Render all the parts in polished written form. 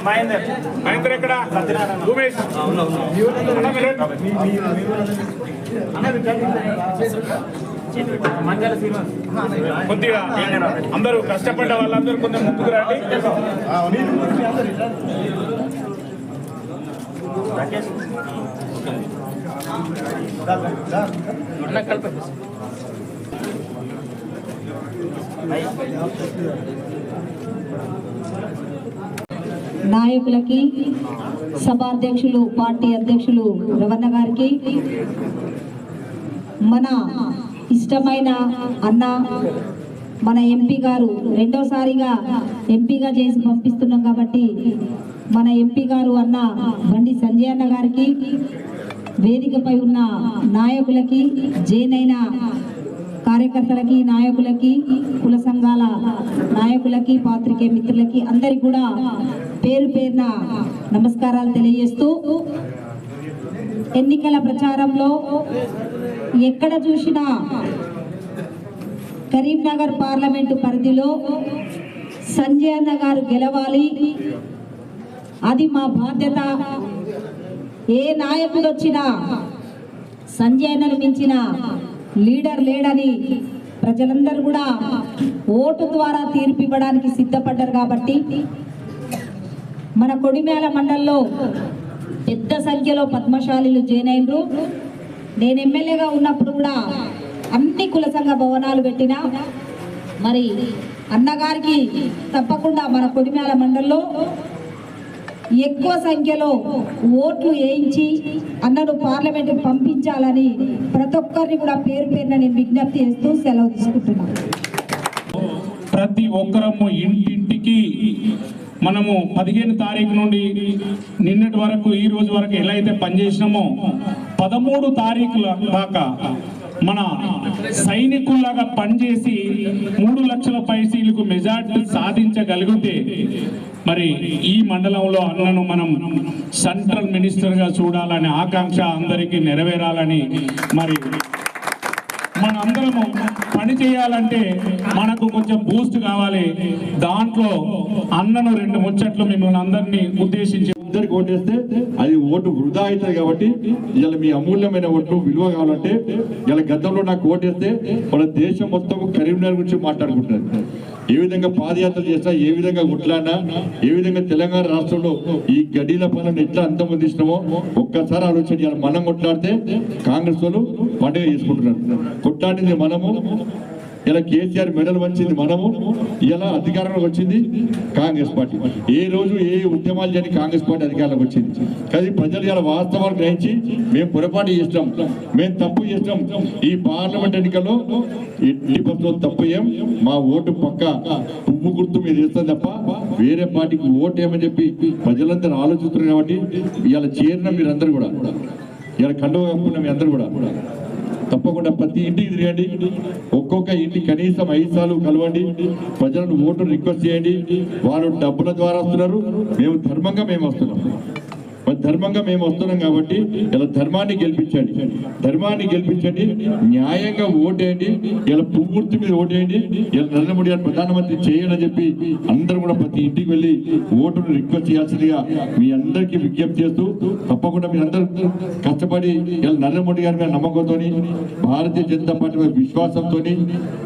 మహేందర్ ఎక్కడ? ఉమేష్ కొద్దిగా అందరూ కష్టపడ్డ వాళ్ళందరూ కొంచెం ముందుకు రండి. నాయకులకి, సభాధ్యక్షులు, పార్టీ అధ్యక్షులు రవణ గారికి, మన ఇష్టమైన అన్న మన ఎంపీ గారు రెండోసారిగా ఎంపీగా చేసి పంపిస్తున్నాం కాబట్టి మన ఎంపీ గారు అన్న బండి సంజయ్ అన్న గారికి, వేదికపై ఉన్న నాయకులకి, జైనైన కార్యకర్తలకి, నాయకులకి, కుల సంఘాల నాయకులకి, పాత్రికేయ మిత్రులకి అందరికి కూడా పేరు పేరున నమస్కారాలు తెలియజేస్తూ, ఎన్నికల ప్రచారంలో ఎక్కడ చూసినా కరీంనగర్ పార్లమెంటు పరిధిలో సంజయ్ అన్న గారు గెలవాలి, అది మా బాధ్యత, ఏ నాయకుడు వచ్చినా సంజయ్ అన్నను మించిన లీడర్ లేడని ప్రజలందరూ కూడా ఓటు ద్వారా తీర్పు ఇవ్వడానికి సిద్ధపడ్డారు. కాబట్టి మన కొడిమేల మండలంలో పెద్ద సంఖ్యలో పద్మశాలీలు జాయిన్ అయినరు. నేను ఎమ్మెల్యేగా ఉన్నప్పుడు కూడా అన్ని కుల సంఘ భవనాలు పెట్టినా, మరి అన్నగారికి తప్పకుండా మన కొడిమేల మండలంలో ఎక్కువ సంఖ్యలో ఓట్లు వేయించి అన్నను పార్లమెంట్ పంపించాలని ప్రతి ఒక్కరిని కూడా పేరు పేరున నేను విజ్ఞప్తి చేస్తూ సెలవు తీసుకుంటున్నాను. ప్రతి ఒక్కరము ఇంటింటికి మనము 15 తారీఖు నుండి నిన్నటి వరకు ఈ రోజు వరకు ఎలా అయితే పనిచేసినామో 13 తారీఖుల దాకా మన సైనికుల్లాగా పనిచేసి 3 లక్షల పైసీలకు మెజార్టీ సాధించగలిగితే మరి ఈ మండలంలో అన్నను మనం సెంట్రల్ మినిస్టర్గా చూడాలనే ఆకాంక్ష అందరికీ నెరవేరాలని, మరి మన అందరము పని చేయాలంటే మనకు కొంచెం బూస్ట్ కావాలి. దాంట్లో అన్నను 2 ముచ్చట్లు మిమ్మల్ని అందరినీ ఉద్దేశించి అందరికి ఓటేస్తే అది ఓటు వృధా అవుతుంది. కాబట్టి ఇలా మీ అమూల్యమైన ఓటు విలువ కావాలంటే ఇలా గతంలో నాకు ఓటేస్తే మన దేశం మొత్తం కరీంనగర్ గురించి మాట్లాడుకుంటున్నారు. ఏ విధంగా పాదయాత్ర చేసినా, ఏ విధంగా కొట్లాడినా, ఏ విధంగా తెలంగాణ రాష్ట్రంలో ఈ గడీల పనులను ఎట్లా అంతమందిస్తున్నామో ఒక్కసారి ఆలోచన చేయాలి. మనం కొట్లాడితే కాంగ్రెస్ వాళ్ళు పండుగ చేసుకుంటున్నారు. కొట్లాడింది మనము, ఇలా కేసీఆర్ మెడల్ వచ్చింది మనము, ఇలా అధికారంలోకి వచ్చింది కాంగ్రెస్ పార్టీ. ఏ రోజు ఏ ఉద్యమాలు చేయని కాంగ్రెస్ పార్టీ అధికారంలోకి వచ్చింది. కానీ ప్రజలు ఇలా వాస్తవాలు గ్రహించి మేము పొరపాటు చేస్తాం, మేము తప్పు చేస్తాం, ఈ పార్లమెంట్ ఎన్నికల్లో 80% తప్పు అయ్యాం, మా ఓటు పక్క పువ్వు గుర్తు మీద వేస్తాం తప్ప వేరే పార్టీకి ఓటు ఏమని చెప్పి ప్రజలందరూ ఆలోచిస్తున్నారు. కాబట్టి ఇలా చేరిన మీరందరూ కూడా, ఇలా కండువ కప్పుకున్న మీ అందరూ కూడా తప్పకుండా ప్రతి ఇంటికి తిరగండి. ఒక్కొక్క ఇంటి కనీసం 5 సార్లు కలవండి. ప్రజలను ఓటు రిక్వెస్ట్ చేయండి. వాళ్ళు డబ్బుల ద్వారా వస్తున్నారు, మేము ధర్మంగా మేము వస్తున్నాం. ధర్మంగా మేము వస్తున్నాం కాబట్టి ఇలా ధర్మాన్ని గెలిపించండి, ధర్మాన్ని గెలిపించండి, న్యాయంగా ఓటేయండి. ఇలా పువ్వుర్తి మీద ఓటేయండి. ఇలా నరేంద్ర మోడీ గారు ప్రధానమంత్రి చేయాలని చెప్పి అందరూ కూడా ప్రతి ఇంటికి వెళ్ళి ఓటును రిక్వెస్ట్ చేయాల్సిందిగా మీ అందరికీ విజ్ఞప్తి చేస్తూ, తప్పకుండా మీ అందరూ కష్టపడి ఇలా నరేంద్ర మోడీ గారి మీద నమ్మకంతో, భారతీయ జనతా పార్టీ మీద విశ్వాసంతో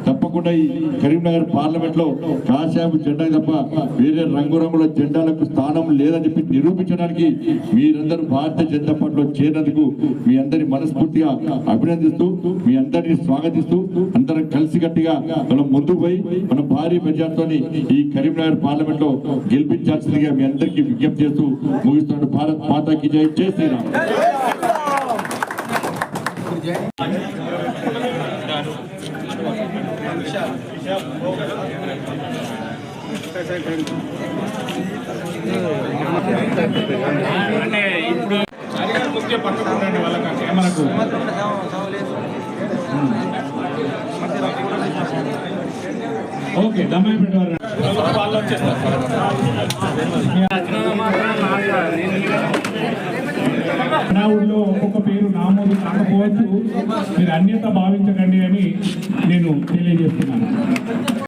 తప్పకుండా ఈ కరీంనగర్ పార్లమెంట్ లో కాషాయపు జెండా తప్ప వేరే రంగురంగుల జెండాలకు స్థానం లేదని చెప్పి నిరూపించడానికి మీరందరూ భారతీయ జనతా పార్టీలో చేరినందుకు మీ అందరి మనస్ఫూర్తిగా అభినందిస్తూ, మీ అందరినీ స్వాగతిస్తూ, అందరం కలిసికట్టుగా మనం ముందుకు పోయి మనం భారీ మెజార్టీతో ఈ కరీంనగర్ పార్లమెంట్ లో గెలిపించాల్సిందిగా మీ అందరికీ విజ్ఞప్తి చేస్తూ ముగిస్తున్నాడు. భారత్ మాతాకి జై, జై శ్రీరామ్. అంటే ఇప్పుడు ముఖ్య పక్కకు ఉండండి వాళ్ళ కెమెరాకు. ఓకే, దమ్మాయిపేట వాళ్ళు వచ్చేస్తారు. నా ఊళ్ళో ఒక్కొక్క పేరు నామోదు కాకపోవచ్చు, మీరు అన్యత భావించకండి అని నేను తెలియజేస్తున్నాను.